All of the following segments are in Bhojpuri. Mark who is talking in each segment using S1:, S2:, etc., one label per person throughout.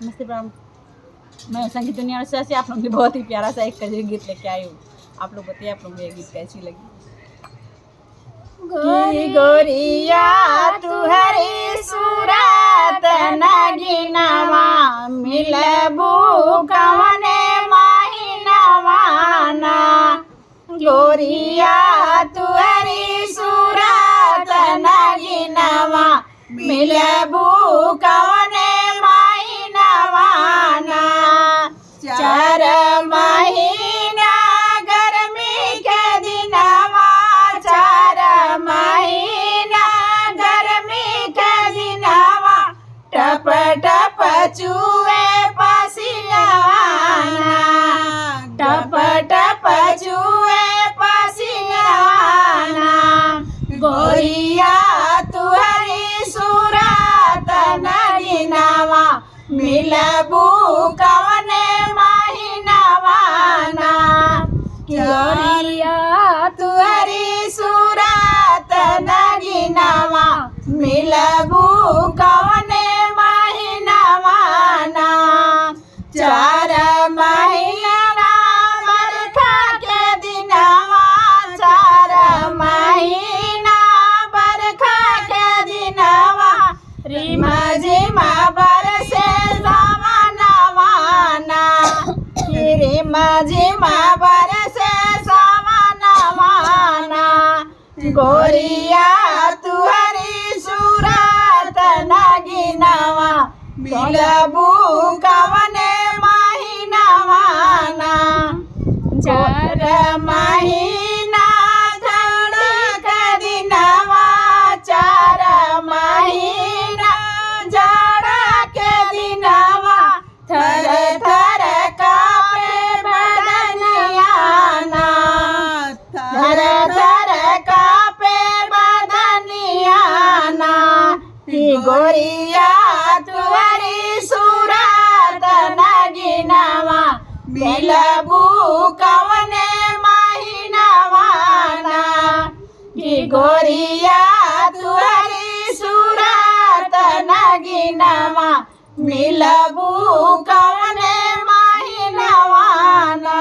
S1: नमस्ते प्रणाम। मैं संगीत दुनिया से आप लोग भी बहुत ही प्यारा सा एक कजरी गीत लेके आई हूँ। आप लोग बताइए आप लोग को ये गीत कैसी लगी। गोरिया तुहरी सूरत नगिनवा मिलबू कवने महीनवा ना। गोरिया तुहरी सूरत नगिनवा मिलबू कवने महीनवा ना। 4 महीना गर्मी के दिनवा 4 महीना गर्मी के दिनवा टप टप चुए पसीनवा ना। टप टप चुए पसीनवा ना। गोरिया तुहरी सूरत नगिनवा मिलबू कवने महीनवा ना। गोरिया तुहरी सूरत नगिनवा मिलबू कवने महीनवा ना। 4 महीना बरखा के दिनवा 4 महीना बरखा के दिनवा रिमा झिमा बरसे सावनवा ना। रिमा झिमा बरसे सावनवा ना। गोरिया तुहरी सूरत नगिनवा मिलबू कवने महीनवा ना। 4 महीना जाड़ा के दिनवा 4 महीना जाड़ा के दिनवा थर थर कांपे बदनिया ना। थर थर कांपे बदनिया ना। गोरिया तुहरी सूरत नगिनवा मिलबू कवने महीनवा ना। गोरिया तुहरी सूरत नगिनवा मिलबू कवने महीनवा ना।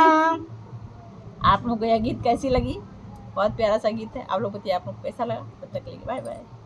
S1: आप लोग को यह गीत कैसी लगी? बहुत प्यारा सा गीत है। आप लोग बताइए आप लोग को कैसा लगा। तब तक के लिए बाय बाय।